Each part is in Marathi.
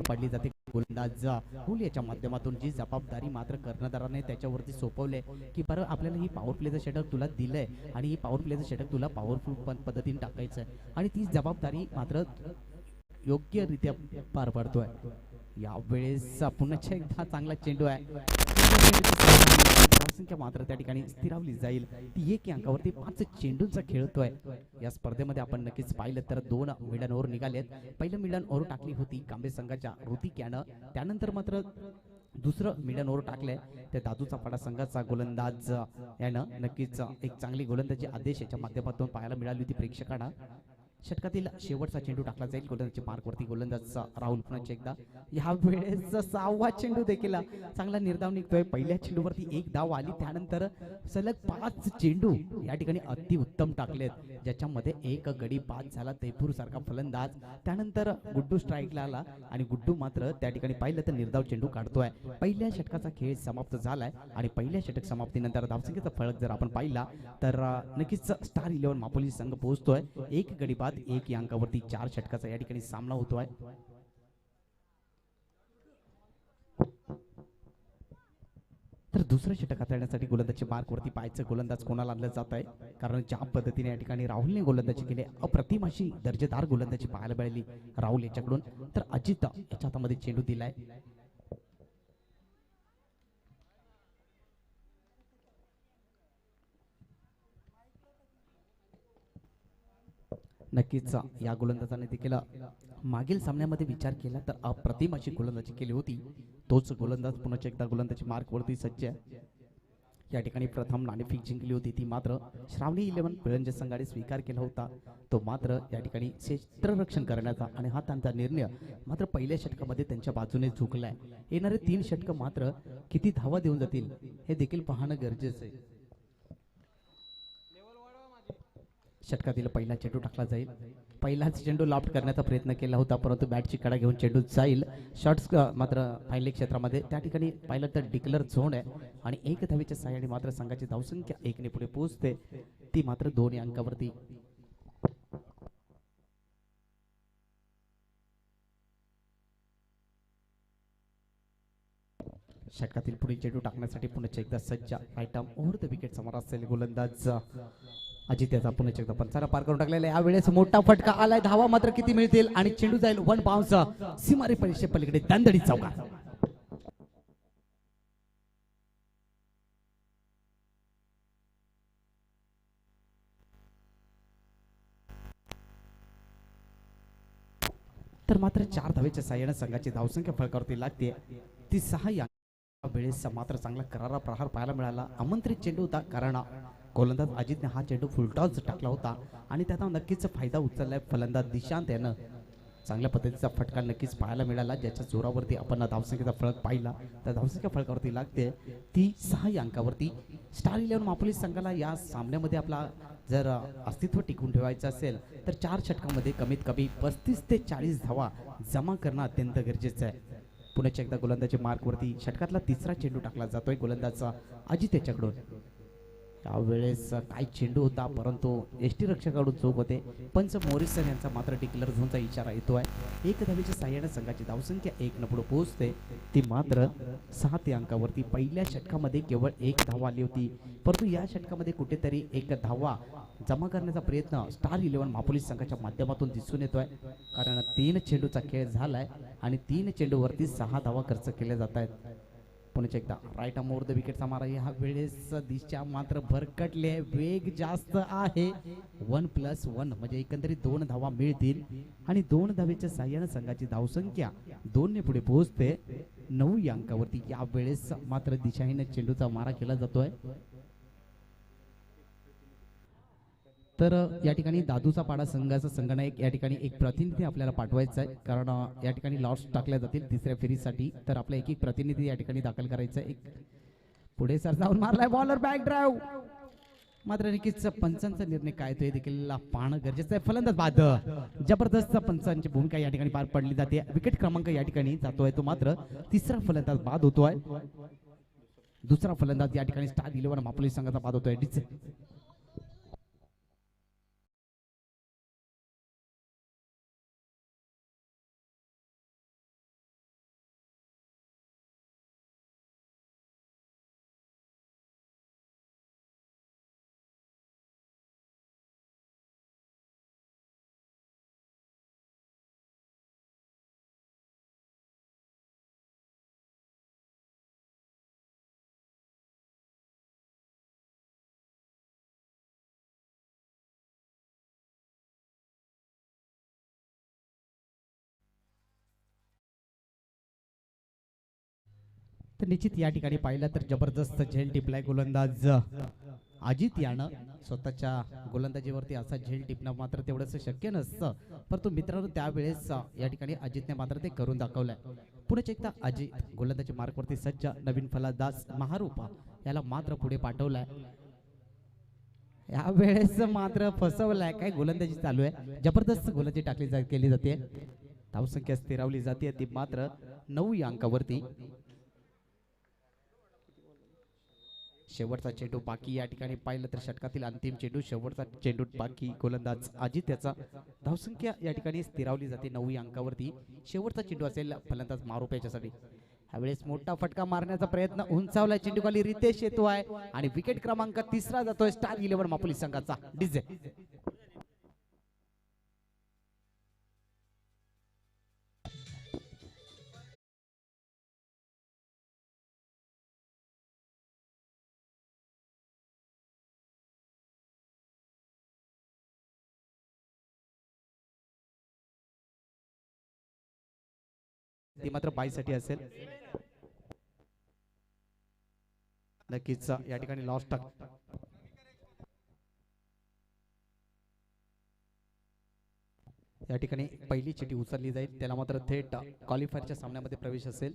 पाडली जाते. गोलंदाज राहुल याच्या माध्यमातून जी जबाबदारी मात्र कर्णधाराने त्याच्यावरती सोपवले की बरं आपल्याला ही पॉवर प्लेचं षटक तुला दिलंय आणि ही पॉवर प्लेचं षटक तुला पॉवरफुल पद्धतीने टाकायचं आहे आणि ती जबाबदारी मात्र योग्यरित्या पार पाडतोय. यावेळेस पुन्हा एकदा चांगला चेंडू आहे. धावसंख्या मात्र त्या ठिकाणी स्थिरावली जाईल. ती 1 अंकावरती 5 चेंडूंचा खेळतोय. या स्पर्धेमध्ये आपण नक्कीच पाहिलं तर 2 मिडन ओव्हर निघालेत. पहिलं मिडन ओव्हर टाकली होती कांबे संघाच्या ऋतिक यानं. त्यानंतर मात्र दुसरं मिडन ओव्हर टाकलंय त्या दादूचा पाडा संघाचा गोलंदाज यानं. नक्कीच एक चांगली गोलंदाजी आदेश याच्या माध्यमातून पाहायला मिळाली होती प्रेक्षकांना. षटकातील शेवटचा चेंडू टाकला जाईल गोलंदाजी मार्कवरती. गोलंदाज राहुल पुन्हा एकदा या वेळेस 6वा चेंडू देखील चांगला निर्धाव निघतोय. पहिल्या चेंडूवरती 1 धाव आली. त्यानंतर सलग 5 चेंडू या ठिकाणी अति उत्तम टाकलेत ज्याच्यामध्ये 1 गडी बाद झाला तैफूर सारखा फलंदाज. त्यानंतर गुड्डू स्ट्राईकला आला आणि गुड्डू मात्र त्या ठिकाणी पाहिलं तर निर्धाव चेंडू काढतोय. पहिल्या षटकाचा खेळ समाप्त झालाय आणि पहिल्या षटक समाप्तीनंतर धावसंख्येचा फलक जर आपण पाहिला तर नक्कीच स्टार 11 मापोली संघ पोहोचतोय. 1 गडी बाद 1 या अंकावरती 4 षटकाचा या ठिकाणी सामना होतोय. तर दुसरं षटक हाताळण्यासाठी गोलंदाजी मार्कवरती पाहायचं गोलंदाज कोणाला आणलं जात आहे. कारण ज्या पद्धतीने या ठिकाणी राहुलने गोलंदाजी केली अप्रतिम अशी दर्जेदार गोलंदाजी पाहायला मिळाली राहुल याच्याकडून. तर अजित याच्या हातामध्ये चेंडू दिलाय. नक्कीच या गोलंदाजाने देखील मागील सामन्यामध्ये विचार केला तर अप्रतिम अशी गोलंदाजी केली होती. तोच गोलंदाज पुन्हा एकदा गोलंदाजी मार्कवरती सज्ज आहे. या ठिकाणी प्रथम नाणेफेक जिंकली होती ती मात्र श्रावणी 11 पिळंजे संघाने स्वीकार केला होता. तो मात्र या ठिकाणी क्षेत्ररक्षण करण्याचा आणि हा त्यांचा निर्णय मात्र पहिल्या षटकामध्ये त्यांच्या बाजूने झुकलाय. येणारे 3 षटक मात्र किती धावा देऊन जातील हे देखील पाहणं गरजेचं आहे. षटकातील पहिला चेंडू टाकला जाईल. पहिलाच चेंडू लॉफ्ट करण्याचा प्रयत्न केला होता परंतु बॅटची कडा घेऊन चेंडू जाईल. शॉट्स मात्र फायनल क्षेत्रामध्ये त्या ठिकाणी पाहिलं तर डिक्लेअर झोन आहे आणि 1 धावेच्या सहाय्याने मात्र संघाची धावसंख्या 1 ने पुढे पोहोचते. ती मात्र 2 अंकावरती. षटकातील पुढील चेंडू टाकण्यासाठी पुन्हा एकदा सज्ज. Right arm over the wicket समोर असेल गोलंदाज अजित याचा पुन्हा एकदा पंचाला पार करून टाकलेला. यावेळेस मोठा फटका आलाय. धावा मात्र किती मिळतील आणि चेंडू जाईल 1 बाउन्स सीमारे परीक्षे पलीकडे दणदणीत चौकार. तर मात्र 4 धावेच्या साह्याने संघाची धावसंख्या फलकावरती लागते. ती 6 या वेळेस मात्र चांगला करारा प्रहार पाहायला मिळाला. आमंत्रित चेंडू होता कारण गोलंदाज अजितने हा चेंडू फुलटॉस टाकला होता आणि त्याचा नक्कीच फायदा उचललाय फलंदाज दिशांत यानं. चांगल्या पद्धतीचा फटका नक्कीच पाहायला मिळाला ज्याच्या जोरावरती आपण धावसंख्येचा फलक पाहिला. तर धावसंख्या फलकावरती लागते ती 6 या अंकावरती. स्टार 11 मापोली संघाला या सामन्यामध्ये आपला जर अस्तित्व टिकून ठेवायचं असेल तर 4 षटकामध्ये कमीत कमी 35 ते 40 धावा जमा करणं अत्यंत गरजेचं आहे. पुन्हा एकदा गोलंदाजी मार्कवरती षटकातला 3रा चेंडू टाकला जातोय गोलंदाजचा अजित याच्याकडून. त्यावेळेस काय चेंडू होता परंतु एसटी रक्षकाकडून चूक होते. पंच मोरिसन यांचा मात्र डिक्लेअर झोनचा इशारा येतोय. 1 धावेच्या साह्याने संघाची धावसंख्या 1 न पुढे पोहोचते. ती मात्र 7 अंकावरती. पहिल्या षटकामध्ये केवळ 1 धावा आली होती परंतु या षटकामध्ये कुठेतरी 1 धावा जमा करण्याचा प्रयत्न स्टार 11 मापोली संघाच्या माध्यमातून दिसून येतोय. कारण 3 चेंडूचा खेळ झालाय आणि 3 चेंडूवरती 6 धावा खर्च केल्या जात आहेत. पुन्हा एकदा राईट आर्म ओव्हर द विकेटचा मारा. ह्या वेळेस दिशा मात्र भरकटले. वेग जास्त आहे. 1+1 म्हणजे एकंदरीत 2 धावा मिळतील आणि 2 धावेच्या साह्याने संघाची धावसंख्या 2 ने पुढे पोहोचते 9 या अंकावरती. या वेळेस मात्र दिशाहीने चेंडूचा मारा केला जातोय. तर या ठिकाणी दादूचा पाडा संघाचा संघनायक या ठिकाणी एक प्रतिनिधी आपल्याला पाठवायचा आहे कारण या ठिकाणी लॉस टाकल्या जातील 3ऱ्या फेरीसाठी. तर आपला एक प्रतिनिधी या ठिकाणी दाखल करायचा आहे. पुढे सर जाऊन मारलाय बॉलर बॅक ड्राईव्ह. मात्र नक्कीच पंचांचा निर्णय काय तो देखील पाहणं गरजेचं आहे. फलंदाज बाद. जबरदस्त पंचांची भूमिका या ठिकाणी पार पडली जाते. विकेट क्रमांक या ठिकाणी जातोय तो मात्र 3रा फलंदाज बाद होतोय. 2रा फलंदाज या ठिकाणी स्टार 11 मापोली संघाचा बाद होतोय. तर निश्चित या ठिकाणी पाहिलं तर जबरदस्त झेल टिपलाय गोलंदाज अजित यानं. स्वतःच्या गोलंदाजीवरती असा झेल टिपणं मात्र तेवढंच शक्य नसतं, परंतु मित्रांनो त्यावेळेस या ठिकाणी अजितने मात्र ते करून दाखवलंय. पुन्हा एकदा अजित गोलंदाजी मार्कवरती सज्ज. नवीन फलंदाज महारूपा याला मात्र पुढे पाठवलाय. यावेळेस मात्र फसवलाय. काय गोलंदाजी चालू आहे, जबरदस्त गोलंदाजी टाकली केली जाते. धावसंख्या स्थिरावली जाते ती मात्र 9 या अंकावरती. शेवटचा चेंडू बाकी. या ठिकाणी पाहिलं तर षटकातील अंतिम चेंडू, शेवटचा चेंडू बाकी. गोलंदाज अजित याचा. धावसंख्या या ठिकाणी स्थिरावली जाते 9 या अंकावरती. शेवटचा चेंडू असेल फलंदाज मारूप याच्यासाठी. यावेळेस मोठा फटका मारण्याचा प्रयत्न उंचावलाय. चेंडू खाली रितेश येतो आहे आणि विकेट क्रमांक 3 जातोय स्टार 11 मापोली संघाचा. डीजे ती मात्र बाईसाठी असेल. नक्कीच या ठिकाणी लॉस्ट. या ठिकाणी पहिली चिठी उचलली जाईल, त्याला मात्र थेट क्वालिफायरच्या सामन्यामध्ये प्रवेश असेल.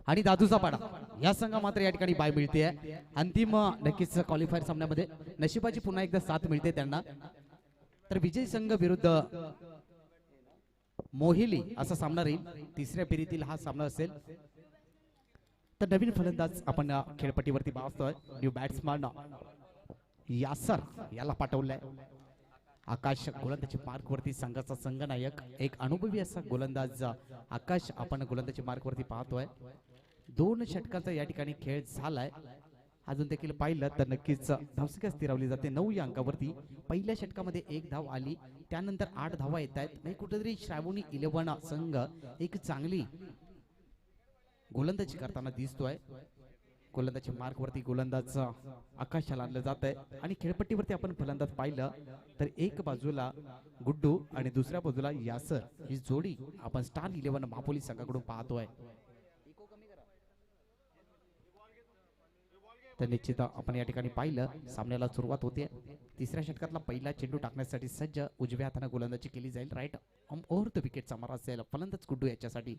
आणि दादूचा पाडा या संघ मात्र या ठिकाणी बाय मिळते. अंतिम नक्कीच क्वालिफायर सामन्यामध्ये नशिबाची पुन्हा एकदा साथ मिळते त्यांना. तर विजय संघ विरुद्ध मोहिली असा सामना राहील. तिसऱ्या फेरीतील हा सामना असेल. तर नवीन फलंदाज आपण खेळपट्टीवरती पाहतोय. न्यू बॅट्समन यासर याला पाठवलाय. आकाश गोलंदाजी मार्कवरती संघाचा संघनायक, एक अनुभवी असा गोलंदाज आकाश आपण गोलंदाजी मार्कवरती पाहतोय. 2 षटकांचा या ठिकाणी खेळ झालाय. अजून देखील पाहिलं तर नक्कीच धावसंख्या स्थिरावली जाते 9 या अंकावरती. पहिल्या षटकामध्ये 1 धाव आली, त्यानंतर 8 धावा येत आहेत. नाही कुठेतरी श्रावणी 11 संघ एक चांगली गोलंदाजी करताना दिसतोय. गोलंदाजी मार्कवरती गोलंदाज आकाशाला आणलं जात आहे. आणि खेळपट्टीवरती आपण फलंदाज पाहिलं तर एक बाजूला गुड्डू आणि दुसऱ्या बाजूला यासर ही जोडी आपण स्टार 11 मापोली संघाकडून पाहतोय. तर निश्चित आपण या ठिकाणी पाहिलं सामन्याला सुरुवात होते. तिसऱ्या षटकातला पहिला चेंडू टाकण्यासाठी सज्ज. उजव्या हाताने गोलंदाजी केली जाईल. राईट ओव्हर द विकेटचा मारा असेल फलंदाज गुड्डू याच्यासाठी.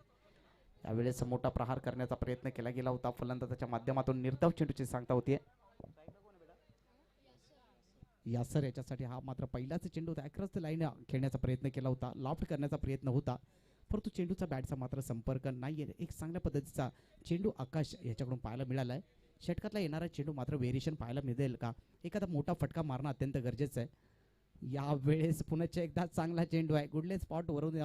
यावेळेस मोठा प्रहार करण्याचा प्रयत्न केला गेला होता. फलंदाजाच्या माध्यमातून निर्धाव चेंडूची सांगता होती. यासर याच्यासाठी हा मात्र पहिलाच चेंडू होता. अक्रॉस द लाईन खेळण्याचा प्रयत्न केला होता, लॉफ्ट करण्याचा प्रयत्न होता, परंतु चेंडूचा बॅटचा मात्र संपर्क नाहीये. एक चांगल्या पद्धतीचा चेंडू आकाश याच्याकडून पाहायला मिळालाय. षटकातला येणारा चेंडू मात्र व्हेरिएशन पाहायला मिळेल का, एखादा मोठा फटका मारणं अत्यंत गरजेचं आहे. यावेळेस पुन्हा एकदा चांगला चेंडू आहे. गुडले स्पॉट वरून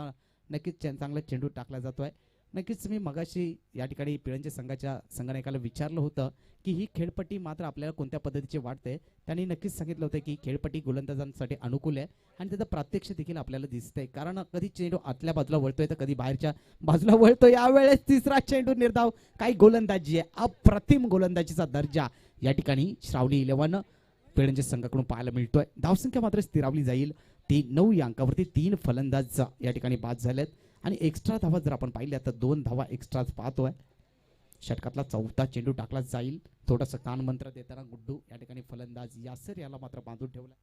नक्कीच चांगला चेंडू टाकला जातोय. नक्कीच मी मगाशी या ठिकाणी पिळंजे संघाच्या संघनायकाला विचारलं होतं की ही खेळपट्टी मात्र आपल्याला कोणत्या पद्धतीची वाटते. त्यांनी नक्कीच सांगितलं होतं की खेळपट्टी गोलंदाजांसाठी अनुकूल आहे आणि त्याचं प्रात्यक्ष देखील आपल्याला दिसतंय. कारण कधी चेंडू आतल्या बाजूला वळतोय तर कधी बाहेरच्या बाजूला वळतोय. यावेळेस तिसरा चेंडू निर्धाव. काही गोलंदाजी आहे, अप्रतिम गोलंदाजीचा दर्जा या ठिकाणी श्रावणी 11 पिळंजे संघाकडून पाहायला मिळतोय. धावसंख्या मात्र स्थिरावली जाईल. 9 या अंकावरती 3 फलंदाज या ठिकाणी बाद झालेत आणि एक्स्ट्रा धावा जर आपण पाहिल्या तर 2 धावा एक्स्ट्राच पाहतोय. षटकातला चौथा चेंडू टाकला जाईल. थोडासा कान मंत्र देताना गुड्डू या ठिकाणी फलंदाज यासर याला मात्र बांधून ठेवला.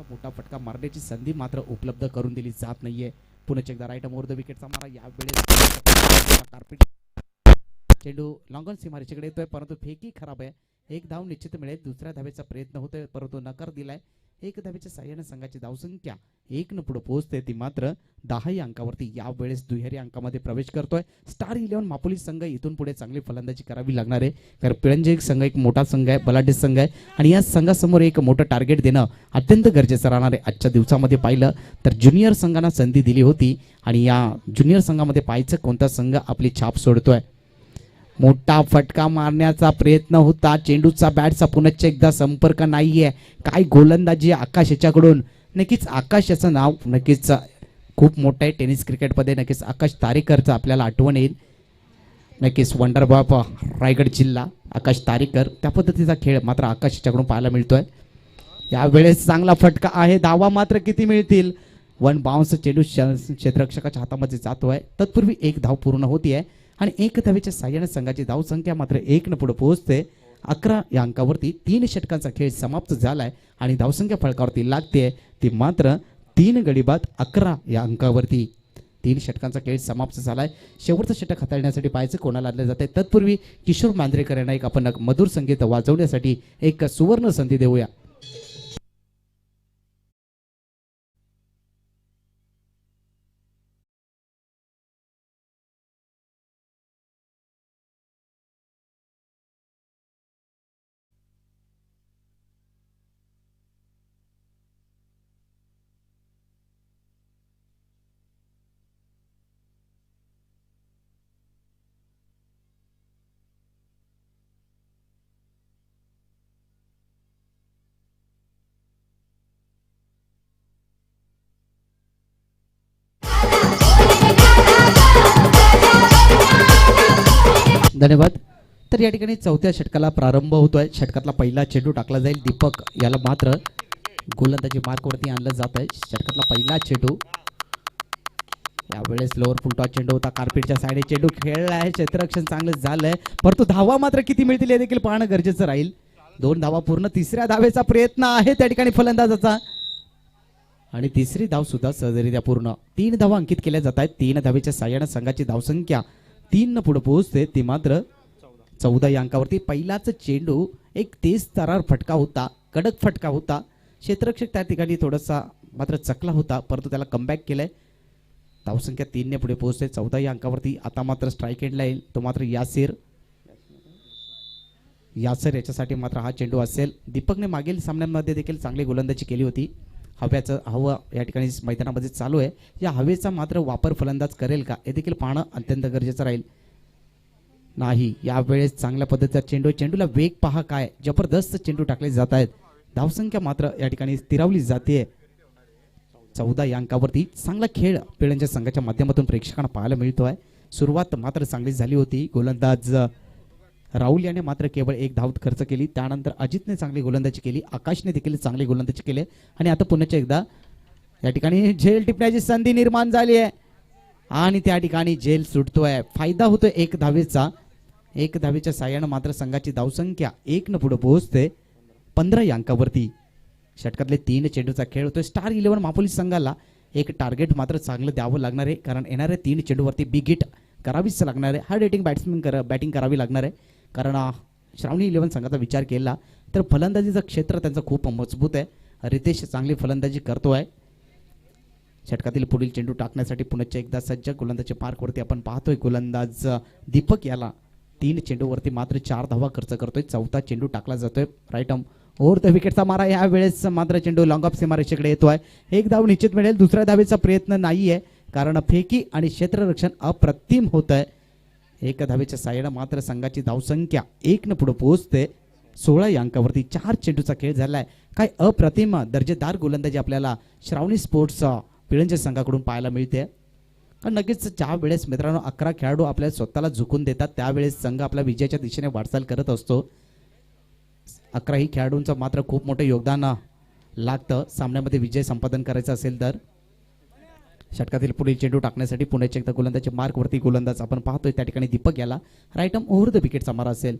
मोठा फटका मारण्याची संधी मात्र उपलब्ध करून दिली जात नाहीये. पुन्हा एकदा राईट मोर द विकेटचा मारा. यावेळेस कार्पेट चेंडू लॉंगॉन सीमारेषेकडे येतोय, परंतु फेकी खराब आहे. 1 धाव निश्चित मिळेल. दुसऱ्या धावेचा प्रयत्न होतोय परंतु नकार दिलाय. 1 धावेच्या साह्याने संघाची धावसंख्या 1 न पुढे पोहोचते. ती मात्र 10 या अंकावरती यावेळेस दुहेरी अंकामध्ये प्रवेश करतोय. स्टार 11 मापोली संघ इथून पुढे चांगली फलंदाजी करावी लागणार आहे. कारण पिळंजे संघ एक मोठा संघ आहे, बलाढ्य संघ आहे आणि या संघासमोर एक मोठं टार्गेट देणं अत्यंत गरजेचं राहणार आहे. आजच्या दिवसामध्ये पाहिलं तर ज्युनियर संघांना संधी दिली होती आणि या ज्युनियर संघामध्ये पाहायचं कोणता संघ आपली छाप सोडतोय. मोठा फटका मारण्याचा प्रयत्न होता. चेंडूचा बॅटचा पुन्हा एकदा संपर्क नाहीये. काय गोलंदाजी आकाश याच्याकडून. नक्कीच आकाश याचं नाव नक्कीच खूप मोठं आहे टेनिस क्रिकेटमध्ये. नक्कीच आकाश तारेकरचं आपल्याला आठवण येईल. नक्कीच वंडर बाप रायगड जिल्हा आकाश तारेकर. त्या पद्धतीचा खेळ मात्र आकाश याच्याकडून पाहायला मिळतोय. यावेळेस चांगला फटका आहे. धावा मात्र किती मिळतील. वन बाउन्स चेंडू क्षेत्ररक्षकाच्या हातामध्ये जातोय. तत्पूर्वी एक धाव पूर्ण होतीये आणि एक धावेच्या साह्याने संघाची धाव संख्या मात्र 1 न पुढे पोहोचते. 11 या अंकावरती 3 षटकांचा खेळ समाप्त झालाय आणि धावसंख्या फळकावरती लागते ती मात्र 3 गडी बाद 11 या अंकावरती. 3 षटकांचा खेळ समाप्त झालाय. शेवटचं षटक हाताळण्यासाठी पाहायचं कोणाला आणलं जाते. तत्पूर्वी किशोर मांजरेकर यांना एक आपण मधुर संगीत वाजवण्यासाठी एक सुवर्ण संधी देऊया. धन्यवाद. तर या ठिकाणी चौथ्या षटकाला प्रारंभ होतोय. षटकातला पहिला चेंडू टाकला जाईल. दीपक याला मात्र गोलंदाजी मार्कवरती आणलं जात आहे. षटकातला पहिला चेंडू यावेळेस लोअर फुलटॉस चेंडू होता. कार्पेटच्या साईडे चेंडू खेळला आहे. क्षेत्ररक्षण चांगलं झालंय, परंतु धावा मात्र किती मिळतील हे देखील पाहणं गरजेचं राहील. 2 धावा पूर्ण. तिसऱ्या धावेचा प्रयत्न आहे त्या ठिकाणी फलंदाजाचा आणि तिसरी धाव सुद्धा सहजरित्या पूर्ण. 3 धावा अंकित केल्या जात आहेत. 3 धावेच्या साह्याने संघाची धावसंख्या 3 न पुढे पोहोचते ती मात्र 14 या अंकावरती. पहिलाच चेंडू एक तेज तरार फटका होता, कडक फटका होता. क्षेत्ररक्षक त्या ठिकाणी थोडासा मात्र चकला होता, परंतु त्याला कमबॅक केलंय. धावसंख्या 3 ने पुढे पोहोचते 14 या अंकावरती. आता मात्र स्ट्राईक एंडला येईल तो मात्र यासिर याच्यासाठी मात्र हा चेंडू असेल. दीपकने मागील सामन्यांमध्ये देखील चांगली गोलंदाजी केली होती. हवा या ठिकाणी मैदानामध्ये चालू आहे. या हवेचा मात्र वापर फलंदाज करेल का हे देखील पाहणं अत्यंत गरजेचं राहील. नाही, यावेळेस चांगल्या पद्धतीचा चेंडू. चेंडूला वेग पहा, काय जबरदस्त चेंडू टाकले जात आहेत. धावसंख्या मात्र या ठिकाणी स्थिरावली जाते 14 या अंकावरती. चांगला खेळ पिळंच्या संघाच्या माध्यमातून प्रेक्षकांना पाहायला मिळतोय. सुरुवात मात्र चांगली झाली होती. गोलंदाज राहुल याने मात्र केवळ 1 धाव खर्च केली. त्यानंतर अजितने चांगली गोलंदाजी केली, आकाशने देखील चांगली गोलंदाजी केली आणि आता पुन्हा एकदा या ठिकाणी झेल टिपण्याची संधी निर्माण झाली आहे आणि त्या ठिकाणी झेल सुटतोय. फायदा होतोय 1 धावेचा. 1 धावेच्या साह्यानं मात्र संघाची धावसंख्या 1 न पुढे पोहोचते 15 या अंकावरती. षटकातले 3 चेंडूचा खेळ होतोय. स्टार 11 मापोली संघाला एक टार्गेट मात्र चांगलं द्यावं लागणार आहे, कारण येणाऱ्या 3 चेंडूवरती बिग हिट करावीच लागणार आहे. हार्ड हिटिंग बॅटिंग करावी लागणार आहे, कारण श्रावणी 11 संघाचा विचार केला तर फलंदाजीचं क्षेत्र त्यांचं खूप मजबूत आहे. रितेश चांगली फलंदाजी करतोय. षटकातील पुढील चेंडू टाकण्यासाठी पुन्हा एकदा सज्ज. गोलंदाजी मार्कवरती आपण पाहतोय गोलंदाज दीपक याला 3 चेंडूवरती मात्र 4 धावा खर्च करतोय. 4था चेंडू टाकला जातोय. राईट आर्म ओव्हर द विकेटचा मारा. या वेळेस मात्र चेंडू लॉंग ऑफ सीमारेषेकडे येतोय. 1 धाव निश्चित मिळेल. दुसऱ्या धावेचा प्रयत्न नाहीये, कारण फेकी आणि क्षेत्ररक्षण अप्रतिम होत आहे. 1 धावेच्या साह्याने मात्र संघाची धावसंख्या 1 न पुढे पोहोचते 16 या अंकावरती. 4 चेंडूचा खेळ झालाय. काय अप्रतिम दर्जेदार गोलंदाजी आपल्याला श्रावणी स्पोर्ट्स पिळंच्या संघाकडून पाहायला मिळते. नक्कीच ज्या वेळेस मित्रांनो 11 खेळाडू आपल्याला स्वतःला झुकून देतात त्यावेळेस संघ आपल्या विजयाच्या दिशेने वाटचाल करत असतो. 11ही खेळाडूंचं मात्र खूप मोठं योगदान लागतं सामन्यामध्ये विजय संपादन करायचा असेल तर. षटकातील पुढील चेंडू टाकण्यासाठी पुन्हा एकदा गोलंदाजी मार्कवरती गोलंदाज आपण पाहतोय त्या ठिकाणी दीपक याला राईट आर्म ओव्हर द विकेटचा मारा असेल.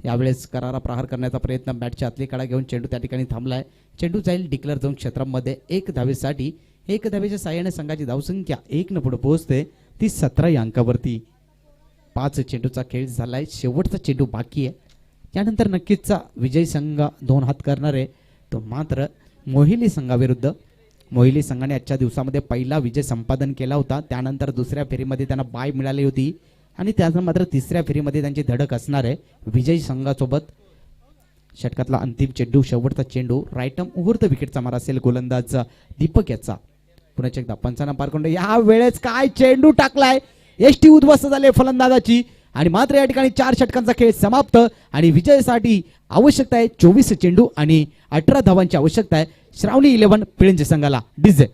यावेळेस करारा प्रहार करण्याचा प्रयत्न. बॅटच्या आतली कडा घेऊन चेंडू त्या ठिकाणी थांबलाय. चेंडू जाईल डिक्लेअर झोन क्षेत्रामध्ये 1 धावेसाठी. 1 धावेच्या साह्याने संघाची धावसंख्या 1 न पुढे पोहोचते ती 17 या अंकावरती. 5 चेंडूचा खेळ झालाय. शेवटचा चेंडू बाकी आहे. त्यानंतर नक्कीच विजय संघ 2 हात करणार आहे तो मात्र मोहिली संघाविरुद्ध. मोहिली संघाने आजच्या दिवसामध्ये पहिला विजय संपादन केला होता. त्यानंतर दुसऱ्या फेरीमध्ये त्यांना बाय मिळाली होती आणि त्यानंतर मात्र तिसऱ्या फेरीमध्ये त्यांची धडक असणार आहे विजयी संघासोबत. षटकातला अंतिम चेंडू, शेवटचा चेंडू राईट आर्म ओव्हर द विकेटचा मारा असेल गोलंदाज दीपक याचा. पुन्हा एकदा पंचांना पार करून या वेळेस काय चेंडू टाकलाय. एसटी उद्ध्वस्त झाले फलंदाजाची आणि मात्र या ठिकाणी 4 षटकांचा खेळ समाप्त आणि विजयासाठी आवश्यकता आहे 24 चेंडू आणि 18 धावांची आवश्यकता आहे श्रावणी 11 पिळंजे संघाला. डीजे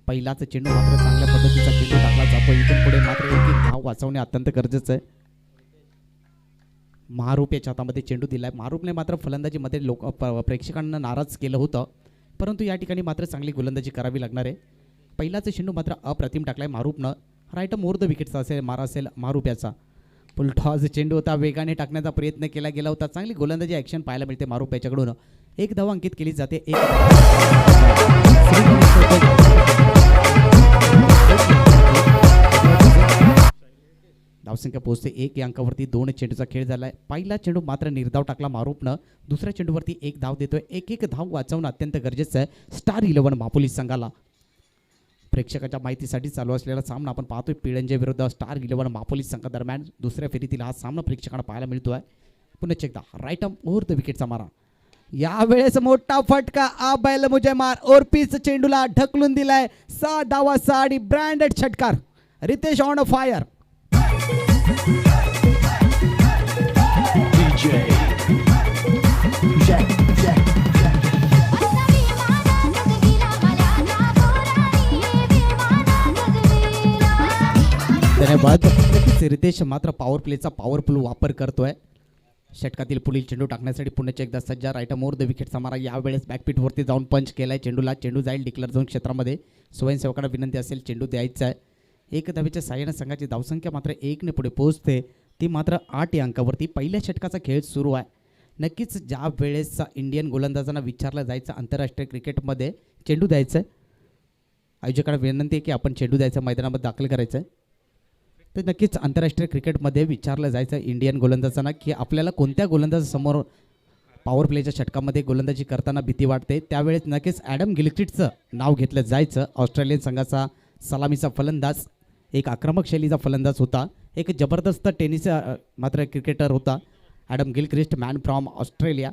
पहिलाच चेंडू मात्र चांगल्या पद्धतीचा चेंडू टाकला जातो. इथून पुढे मात्र एक एक धाव वाचवणे अत्यंत गरजेचं आहे. महारूप याच्या हातामध्ये चेंडू दिलाय. महारूपने मात्र फलंदाजीमध्ये प्रेक्षकांना नाराज केलं होतं, परंतु या ठिकाणी मात्र चांगली गोलंदाजी करावी लागणार आहे. पहिलाच चेंडू मात्र अप्रतिम टाकलाय महारूपनं. राईट मोर द विकेटचा असेल मारा असेल महारूप याचा. फुलटॉस चेंडू होता, वेगाने टाकण्याचा प्रयत्न केला गेला होता. चांगली गोलंदाजी ॲक्शन पाहायला मिळते महारूप याच्याकडून. एक धाव अंकित केली जाते. धावसंख्या पोहोचते 1 या अंकावरती. 2 चेंडूचा खेळ झालाय. पहिला चेंडू मात्र निर्धाव टाकला महारूपनं. दुसऱ्या चेंडूवरती 1 धाव देतोय. एक धाव वाचवणं अत्यंत गरजेचं आहे स्टार 11 मापोली संघाला. प्रेक्षकाच्या माहितीसाठी चालू असलेला सामना आपण पाहतोय पिळंजे विरुद्ध स्टार 11 मापोली संघादरम्यान. दुसऱ्या फेरीतील हा सामना प्रेक्षकांना पाहायला मिळतोय. पुन्हा एकदा राईट आर्म ओव्हर द विकेटचा मारा. यावेळेस मोठा फटका. आ बैल मुझे मार और पीस चेंडूला ढकलून दिलाय. 6 धावाचा आणि ब्रँडेड षटकार. Ritesh on fire. धन्यवाद. रितेश मात्र पॉवर प्लेचा पॉवरफुल वापर करतोय. षटकातील पुढील चेंडू टाकण्यासाठी पुण्याच्या एकदा सज्जा. राईट मोर द विकेटचा मारा. यावेळेस बॅकपीटवरती जाऊन पंच केलाय चेंडूला. चेंडू जाईल डिक्लेअर झोन क्षेत्रामध्ये. स्वयंसेवकांना विनंती असेल चेंडू द्यायचा आहे. एक धावेच्या साहाय्याने संघाची धावसंख्या मात्र 1 ने पुढे पोहोचते. ती मात्र 8 या अंकावरती. पहिल्या षटकाचा खेळ सुरू आहे. नक्कीच ज्या वेळेस इंडियन गोलंदाजांना विचारलं जायचं आंतरराष्ट्रीय क्रिकेटमध्ये चेंडू द्यायचं आहे, आयोजकांना विनंती आहे की आपण चेंडू द्यायचं मैदानामध्ये दाखल करायचं आहे. तर नक्कीच आंतरराष्ट्रीय क्रिकेटमध्ये विचारलं जायचं इंडियन गोलंदाजांना की आपल्याला कोणत्या गोलंदाजासमोर पॉवर प्लेच्या षटकामध्ये गोलंदाजी करताना भीती वाटते. त्यावेळेस नक्कीच ॲडम गिलक्रिस्टचं नाव घेतलं जायचं. ऑस्ट्रेलियन संघाचा सलामीचा फलंदाज, एक आक्रमक शैलीचा फलंदाज होता, एक जबरदस्त टेनिस मात्र क्रिकेटर होता Adam Gilchrist, man from Australia.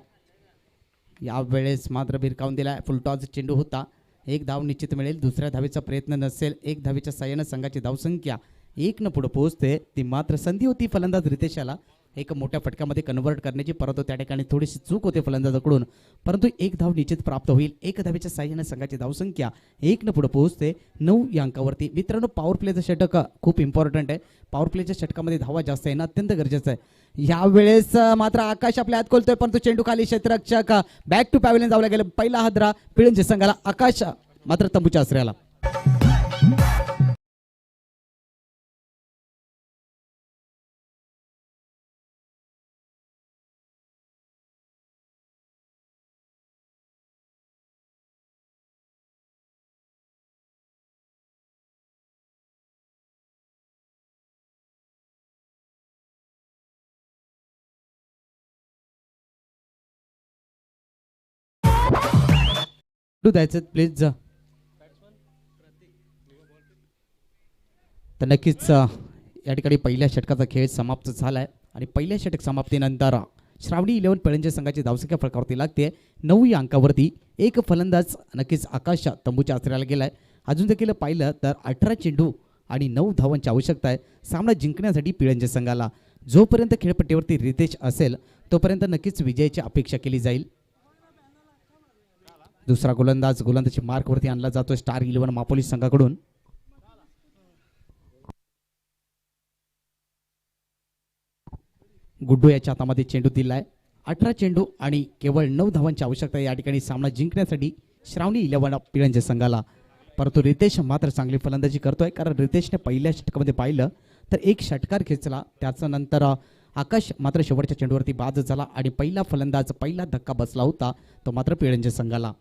यावेळेस मात्र भिरकावून दिला. फुलटॉस चेंडू होता, एक धाव निश्चित मिळेल. दुसऱ्या धावेचा प्रयत्न नसेल. एक धावेच्या साह्यानं संघाची धावसंख्या 1 पुढे पोहोचते. ती मात्र संधी होती फलंदाज रितेशाला एक मोठ्या फटक्यामध्ये कन्व्हर्ट करण्याची, परंतु त्या ठिकाणी थोडीशी चूक होते फलंदाजाकडून, परंतु एक धाव निश्चित प्राप्त होईल. एक धावेच्या साह्यानं संघाची धावसंख्या 1 पुढे पोहोचते 9 या अंकावरती. मित्रांनो, पॉवर प्लेचं षटक खूप इम्पॉर्टंट आहे. पॉवर प्लेच्या षटकामध्ये धावा जास्त येणं अत्यंत गरजेचं आहे. यावेळेस मात्र आकाश आपल्या हात खोलतोय, परंतु चेंडू खाली क्षेत्ररक्षक बॅक टू पॅव्हलियन जावला गेलं. पहिला हादरा पिळंजे संघाला. आकाश मात्र तंबूच्या आश्रयाला. द्यायचं प्लीज. तर नक्कीच या ठिकाणी पहिल्या षटकाचा खेळ समाप्त झाला आहे आणि पहिल्या षटक समाप्तीनंतर श्रावणी 11 पिळंजे संघाची धावसंख्या फलकावरती लागते 9 या अंकावरती. एक फलंदाज नक्कीच आकाश तंबूच्या आश्रयाला गेलाय. अजून देखील पाहिलं तर 18 चेंडू आणि 9 धावांची आवश्यकता आहे सामना जिंकण्यासाठी पिळंजे संघाला. जोपर्यंत खेळपट्टीवरती रितेश असेल तोपर्यंत नक्कीच विजयाची अपेक्षा केली जाईल. दुसरा गोलंदाजी मार्कवरती आणला जातो स्टार 11 मापोली संघाकडून. गुड्डू याच्या हातामध्ये चेंडू दिलाय. 18 चेंडू आणि केवळ 9 धावांची आवश्यकता या ठिकाणी सामना जिंकण्यासाठी श्रावणी 11 पिळंजे संघाला. परंतु रितेश मात्र चांगली फलंदाजी करतोय, कारण रितेशने पहिल्या षटकामध्ये पाहिलं तर एक षटकार खेचला. त्याच्यानंतर आकाश मात्र शेवटच्या चेंडूवरती बाद झाला आणि पहिला धक्का बसला होता तो मात्र पिळंजे संघाला.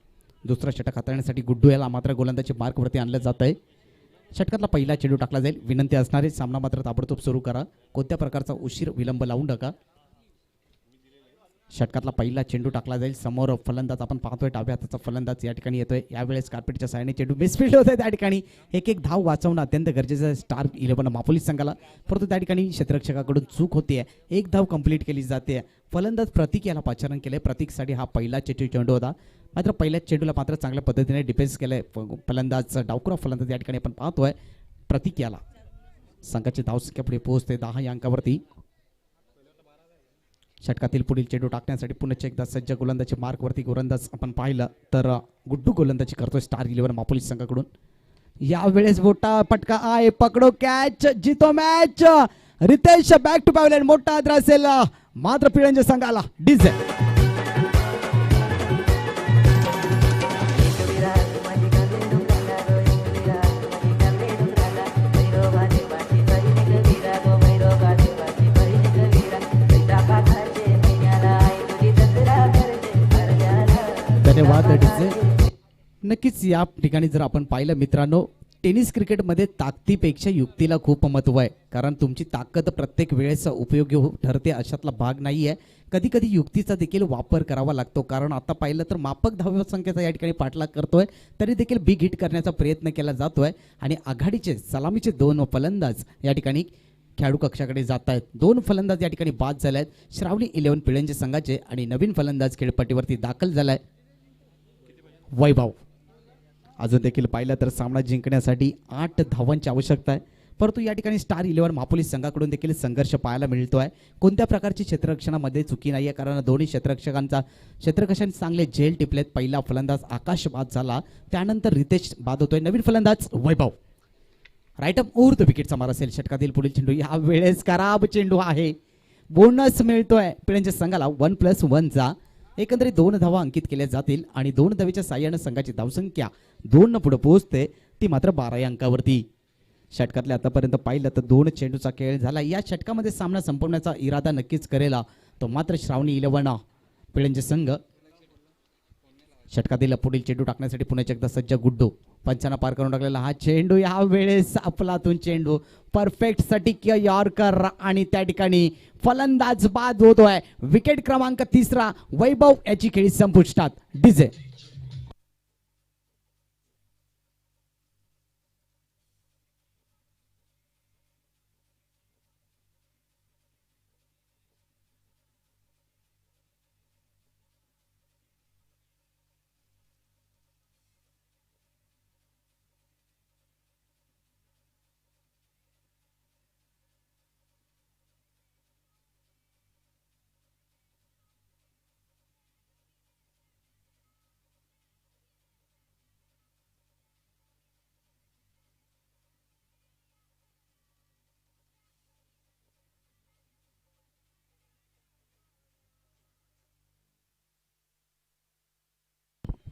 दुसरा षटक हाताळण्यासाठी गुड्डू याला मात्र गोलंदाजी मार्कवरती आणलं जात आहे. षटकातला पहिला चेंडू टाकला जाईल. विनंती असणारे सामना मात्र ताबडतोब सुरू करा. कोणत्या प्रकारचा उशीर विलंब लावू नका. षटकातला पहिला चेंडू टाकला जाईल. समोर फलंदाज आपण पाहतोय डाव्या हाताचा फलंदाज या ठिकाणी येतोय. यावेळेस कार्पेटच्या साहाय्याने चेंडू मिसफिल्ड होत आहे. त्या ठिकाणी एक धाव वाचवणं अत्यंत गरजेचं आहे स्टार 11 मापोली संघाला. परंतु त्या ठिकाणी क्षेत्ररक्षकाकडून चूक होतीये. एक धाव कंप्लीट केली जाते. फलंदाज प्रतीक याला पाचारण केलंय. प्रतीकसाठी हा पहिला चेंडू होता. मात्र पहिल्याच चेंडूला मात्र चांगल्या पद्धतीने डिफेन्स केलंय फलंदाज. डावकुरा फलंदाज या ठिकाणी आपण पाहतोय प्रतीक याला. संघाची धावसंख्या पुढे पोहोचते 10 या अंकावरती. षटकातील पुढील चेंडू टाकण्यासाठी पुन्हा एकदा सज्ज गोलंदाजी मार्कवरती गोलंदाज आपण पाहिलं तर गुड्डू गोलंदाजी करतोय स्टार 11 मापोली संघाकडून. यावेळेस मोठा फटका आहे. पकडो कॅच, जितो match. Ritesh back to pavilion. मोठा आदर असेल मात्र पिळंजे संघाला. डीजे धन्यवाद डीजे. नक्कीच या ठिकाणी जर आपण पाहिलं मित्रांनो, टेनिस क्रिकेटमध्ये ताकदीपेक्षा युक्तीला खूप महत्त्व आहे. कारण तुमची ताकद प्रत्येक वेळेस उपयोगी ठरते अशातला भाग नाही आहे. कधी कधी युक्तीचा देखील वापर करावा लागतो. कारण आता पाहिलं तर माफक धावसंख्येचा या ठिकाणी पाठलाग करतोय तरी देखील बिग हिट करण्याचा प्रयत्न केला जातोय आणि आघाडीचे सलामीचे 2 फलंदाज या ठिकाणी खेळाडू कक्षाकडे जात आहेत. 2 फलंदाज या ठिकाणी बाद झाले आहेत श्रावणी 11 पिळंजे संघाचे आणि नवीन फलंदाज खेळपट्टीवरती दाखल झालाय वैभव. अजून देखील पाहिलं तर सामना जिंकण्यासाठी 8 धावांची आवश्यकता आहे. परंतु या ठिकाणी स्टार 11 मापोली संघाकडून देखील संघर्ष पाहायला मिळतोय. कोणत्या प्रकारची क्षेत्ररक्षणामध्ये चुकी नाहीये, कारण दोन्ही क्षेत्ररक्षकांनी चांगले झेल टिपलेत. पहिला फलंदाज आकाश बाद झाला, त्यानंतर रितेश बाद होतोय. नवीन फलंदाज वैभव राईट अप ऊर्ध्व विकेटचा मार असेल. षटकातील पुढील चेंडू या वेळेस खराब चेंडू आहे. बोनस मिळतोय पिळंजे संघाला 1+1चा. एकंदरीत 2 धावा अंकित केल्या जातील आणि 2 धावेच्या साह्यानं संघाची धावसंख्या 2 पुढे पोहोचते ती मात्र 12 या अंकावरती. षटकातल्या आतापर्यंत पाहिलं तर 2 चेंडूचा खेळ झाला. या षटकामध्ये सामना संपवण्याचा इरादा नक्कीच करेल तो मात्र श्रावणी 11 पिळंजे संघ. षटकातील पुढील चेंडू टाकण्यासाठी पुण्याच्या एकदा सज्ज गुड्डू. पंचांना पार करून टाकलेला हा चेंडू या वेळेस आपलातून चेंडू परफेक्ट सटीक यॉर्कर आणि त्या ठिकाणी फलंदाज बाद होतोय. विकेट क्रमांक 3 वैभव याची खेळी संपुष्टात. डीजे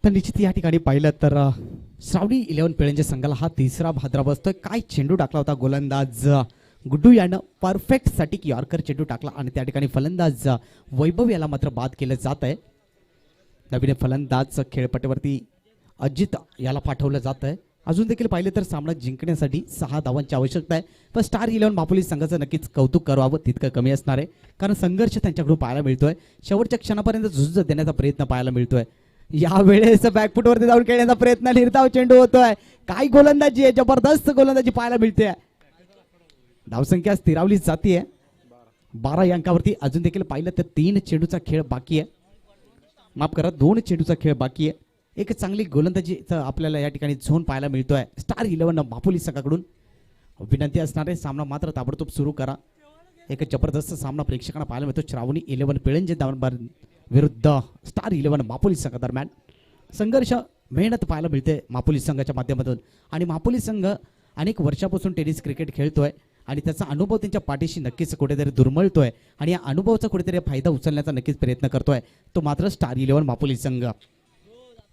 तर निश्चित या ठिकाणी पाहिलं तर श्रावणी 11 पिळंजे संघाला हा 3रा भाद्रा बसतोय. काय चेंडू टाकला होता गोलंदाज गुड्डू यानं परफेक्ट सटीक यॉर्कर चेंडू टाकला आणि त्या ठिकाणी फलंदाज वैभव याला मात्र बाद केलं जात आहे. नवीन फलंदाज खेळपट्टीवरती अजित याला पाठवलं जात आहे. अजून देखील पाहिलं तर सामना जिंकण्यासाठी 6 धावांची आवश्यकता आहे. पण स्टार 11 मापोली संघाचं नक्कीच कौतुक करावं तितकं कमी असणार आहे, कारण संघर्ष त्यांच्याकडून पाहायला मिळतोय. शेवटच्या क्षणापर्यंत झुंज देण्याचा प्रयत्न पाहायला मिळतोय. या वेळेस बॅकफुटवरती जाऊन खेळण्याचा प्रयत्न, निर्धाव चेंडू होतोय. काय गोलंदाजी आहे, जबरदस्त गोलंदाजी पाहायला मिळते. धावसंख्या स्थिरावली जाते 12 अंकावरती. अजून देखील पाहिलं तर 3 चेंडूचा खेळ बाकी आहे, माफ करा 2 चेंडूचा खेळ बाकी आहे. एक चांगली गोलंदाजी आपल्याला या ठिकाणी झोन पाहायला मिळतोय स्टार 11 मापोली संघाकडून. विनंती असणार आहे सामना मात्र ताबडतोब सुरू करा. एक जबरदस्त सामना प्रेक्षकांना पाहायला मिळतो श्रावणी 11 पिळंजे विरुद्ध स्टार 11 मापोली संघादरम्यान. संघर्ष मेहनत पाहायला मिळते मापोली संघाच्या माध्यमातून. आणि मापोली संघ अनेक वर्षापासून टेनिस क्रिकेट खेळतोय आणि त्याचा अनुभव त्यांच्या पाठीशी नक्कीच कुठेतरी दुर्मळतोय आणि या अनुभवाचा कुठेतरी फायदा उचलण्याचा नक्कीच प्रयत्न करतोय तो मात्र स्टार 11 मापोली संघ.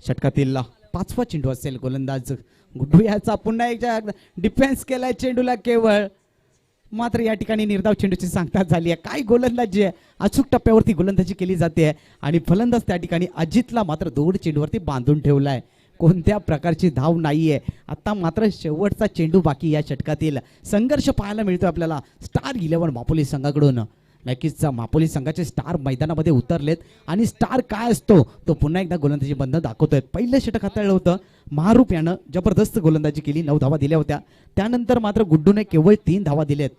षटकातील 5वा चेंडू असेल. गोलंदाज गुड्डू याचा पुन्हा एकदा डिफेन्स केलाय चेंडूला केवळ, मात्र या ठिकाणी निर्धाव चेंडूची सांगता झाली आहे. काय गोलंदाजी आहे, अचूक टप्प्यावरती गोलंदाजी केली जाते आणि फलंदाज त्या ठिकाणी अजितला मात्र 2 चेंडूवरती बांधून ठेवलाय. कोणत्या प्रकारची धाव नाहीये. आता मात्र शेवटचा चेंडू बाकी. या षटकातील संघर्ष पाहायला मिळतो आपल्याला स्टार 11 मापोली संघाकडून. नक्कीच मापोली संघाचे स्टार मैदानामध्ये उतरलेत आणि स्टार काय असतो तो पुन्हा एकदा गोलंदाजी बंद दाखवतोय. पहिलं षटक हाताळलं होतं महारूप यानं, जबरदस्त गोलंदाजी केली, 9 धावा दिल्या होत्या. त्यानंतर मात्र गुड्डूने केवळ 3 धावा दिलेत.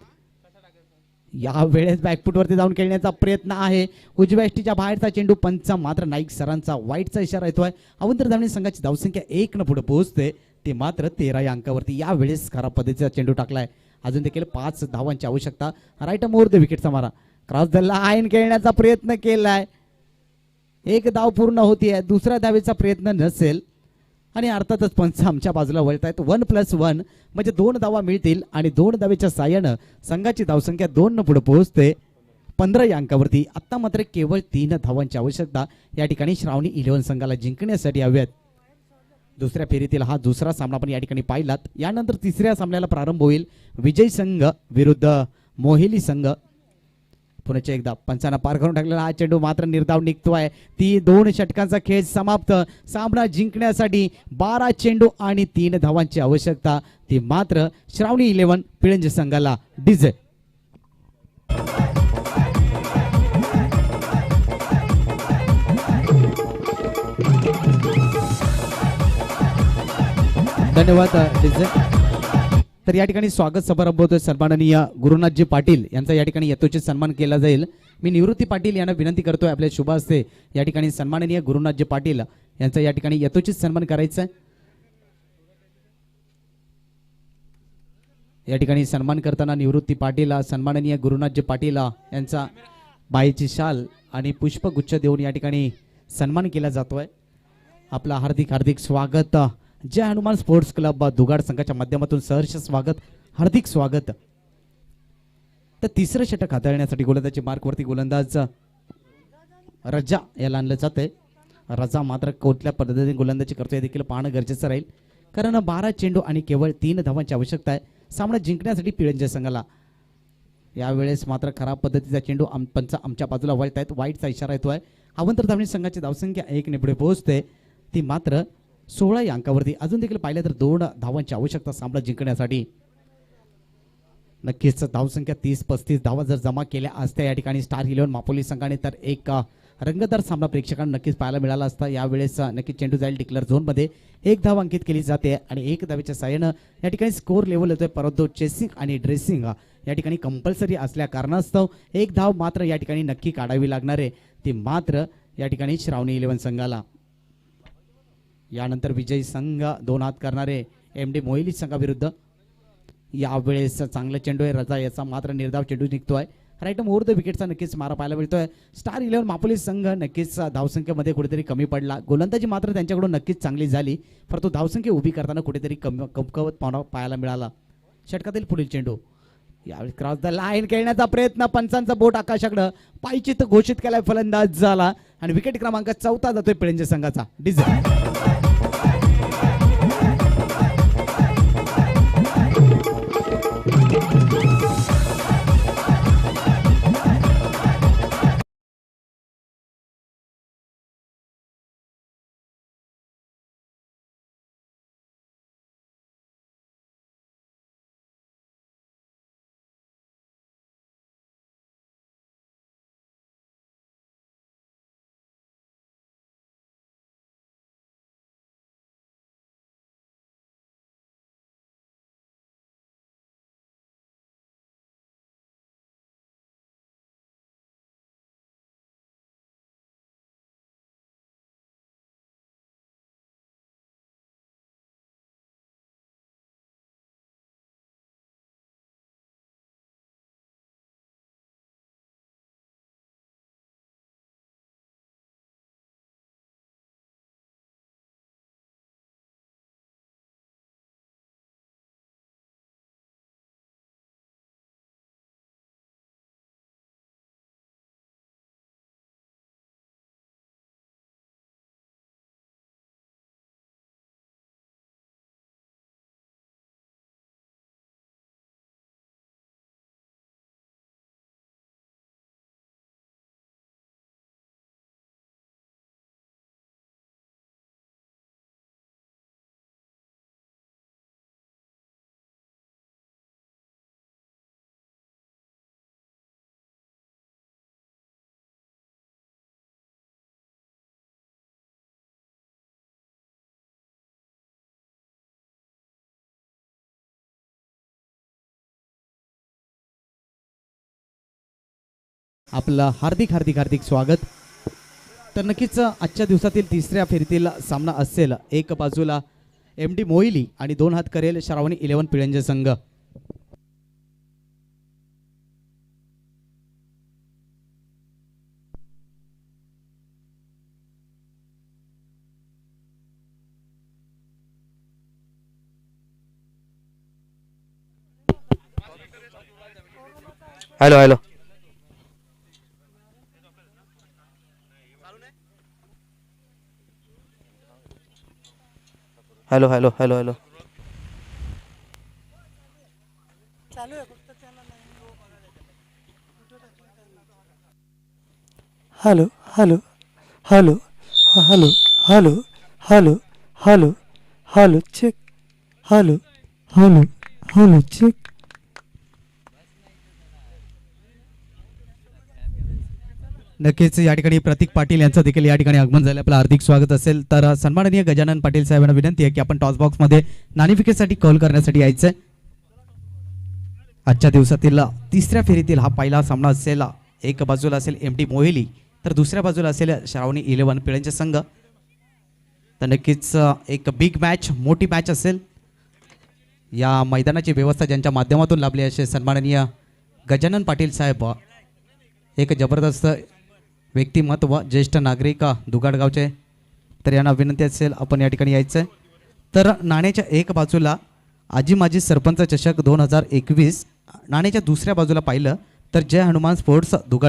या वेळेस बॅकफुटवरती जाऊन खेळण्याचा प्रयत्न आहे. उजव्या एष्टीच्या बाहेरचा चेंडू, पंच मात्र नाईक सरांचा वाईटचा इशारा येतोय. अवंतर धावणे संघाची धावसंख्या 1 पुढे पोहोचते, ते मात्र 13 या अंकावरती. या वेळेस खराब पद्धतीचा चेंडू टाकलाय. अजून देखील 5 धावांची आवश्यकता. राईट मोर द विकेटचा मारा, क्रॉस द लाईन खेळण्याचा प्रयत्न केलाय. 1 धाव पूर्ण होतीये, दुसऱ्या धावेचा प्रयत्न नसेल आणि अर्थातच पंच आमच्या बाजूला वळतायत. 1+1 म्हणजे 2 धावा मिळतील आणि 2 धावेच्या साह्यानं संघाची धावसंख्या 2 पुढे पोहोचते 15 या अंकावरती. आता मात्र केवळ 3 धावांची आवश्यकता या ठिकाणी श्रावणी 11 संघाला जिंकण्यासाठी हव्यात. दुसऱ्या फेरीतील हा दुसरा सामना पण या ठिकाणी पाहिलात. यानंतर तिसऱ्या सामन्याला प्रारंभ होईल. विजय संघ विरुद्ध मोहिली संघ. पुण्याच्या एकदा पंचांना पार करून टाकलेला हा चेंडू मात्र निर्धाव निघतोय. 2 षटकांचा खेळ समाप्त. सामना जिंकण्यासाठी 12 चेंडू आणि 3 धावांची आवश्यकता, ती मात्र श्रावणी 11 पिळंजे संघाला. डीजे धन्यवाद डीजे. तर या ठिकाणी स्वागत समारंभ होतोय. सन्माननीय गुरुनाथजी पाटील यांचा या ठिकाणी यथोचित सन्मान केला जाईल. मी निवृत्ती पाटील यांना विनंती करतोय आपल्या शुभ हस्ते या ठिकाणी सन्माननीय गुरुनाथजी पाटील यांचा या ठिकाणी यथोचित सन्मान करायचा आहे. या ठिकाणी सन्मान करताना निवृत्ती पाटील, सन्माननीय गुरुनाथजी पाटील यांचा बाईची शाल आणि पुष्पगुच्छ देऊन या ठिकाणी सन्मान केला जातोय. आपला हार्दिक हार्दिक स्वागत. जय हनुमान स्पोर्ट्स क्लब दुगाड संघाच्या माध्यमातून सहर्ष स्वागत, हार्दिक स्वागत. तर तिसरं षटक हाताळण्यासाठी गोलंदाजी मार्कवरती गोलंदाज रजा याला आणलं जातंय. रजा मात्र कुठल्या पद्धतीने गोलंदाजी करतोय देखील पाहणं गरजेचं राहील, कारण 12 चेंडू आणि केवळ 3 धावांची आवश्यकता आहे सामना जिंकण्यासाठी पिळंजे संघाला. यावेळेस मात्र खराब पद्धतीचा चेंडू पंच आमच्या बाजूला वळतायत, वाईटचा इशारा येतोय. अवंतर धावणे संघाची धावसंख्या 1 ने पुढे पोहोचते. ती मात्र 16 या अंकावरती. अजून देखील पाहिलं तर 2 धावांची आवश्यकता सामना जिंकण्यासाठी. नक्कीच धावसंख्या 30-35 धावा जर जमा केल्या असत्या या ठिकाणी स्टार 11 मापोली संघाने तर एक रंगतदार सामना प्रेक्षकांना नक्कीच पाहायला मिळाला असता. यावेळेस नक्कीच चेंडू जाईल डिक्लेअर झोनमध्ये, 1 धाव अंकित केली जाते आणि 1 धावेच्या साहाय्यानं या ठिकाणी स्कोर लेवल येतोय. परंतु चेसिंग आणि ड्रेसिंग या ठिकाणी कंपल्सरी असल्या कारणास्तव 1 धाव मात्र या ठिकाणी नक्की काढावी लागणार आहे, ती मात्र या ठिकाणी श्रावणी 11 संघाला. यानंतर विजयी संघ 2 हात करणारे MD मोहिली संघाविरुद्ध. यावेळेस चांगला चेंडू आहे रजा, याचा मात्र निर्धाव चेंडू निघतोय. राईट ओव्हर द विकेटचा नक्कीच मारा पाहायला मिळतोय. स्टार 11 मापोली संघ नक्कीच धावसंख्येमध्ये कुठेतरी कमी पडला. गोलंदाजी मात्र त्यांच्याकडून नक्कीच चांगली झाली, परंतु धावसंख्या उभी करताना कुठेतरी कमकवत पाहायला मिळाला. षटकातील पुढील चेंडू यावेळी क्रॉस द लाईन खेळण्याचा प्रयत्न, पंचांचा बोट आकाशाकडं, पायचित घोषित केलाय फलंदाज झाला आणि विकेट क्रमांक 4 जातोय पिळंजे संघाचा. डिझेल आपलं हार्दिक हार्दिक हार्दिक स्वागत. तर नक्कीच आजच्या दिवसातील तिसऱ्या फेरीतील सामना असेल. एक बाजूला MD मोहिली आणि 2 हात करेल श्रावणी 11 पिळंजे संघ. Hello hello hello hello hello hello hello hello hello hello hello hello hello hello check hello hello hello check. नक्कीच या ठिकाणी प्रतीक पाटील यांचं देखील या ठिकाणी आगमन झालं. आपलं हार्दिक स्वागत असेल. तर सन्माननीय गजानन पाटील साहेबांना विनंती आहे की आपण टॉस बॉक्स मध्ये नाणी विकेटसाठी कॉल करण्यासाठी यायचं. आजच्या दिवसातील तिसऱ्या फेरीतील हा पहिला सामना असेल. एक बाजूला असेल MD मोहिली तर दुसऱ्या बाजूला असेल श्रावणी 11 पिळंजे संघ. तर नक्कीच एक बिग मॅच, मोठी मॅच असेल. या मैदानाची व्यवस्था ज्यांच्या माध्यमातून लाभली असे सन्माननीय गजानन पाटील साहेब, एक जबरदस्त व्यक्तिमत्व, ज्येष्ठ नागरिक दुगाडगावचे. तर यांना विनंती असेल आपण या ठिकाणी यायचं. तर नाण्याच्या एक बाजूला आजी माजी सरपंच चषक 2021, नाण्याच्या दुसऱ्या बाजूला पाहिलं तर जय हनुमान स्पोर्ट्स दुगाड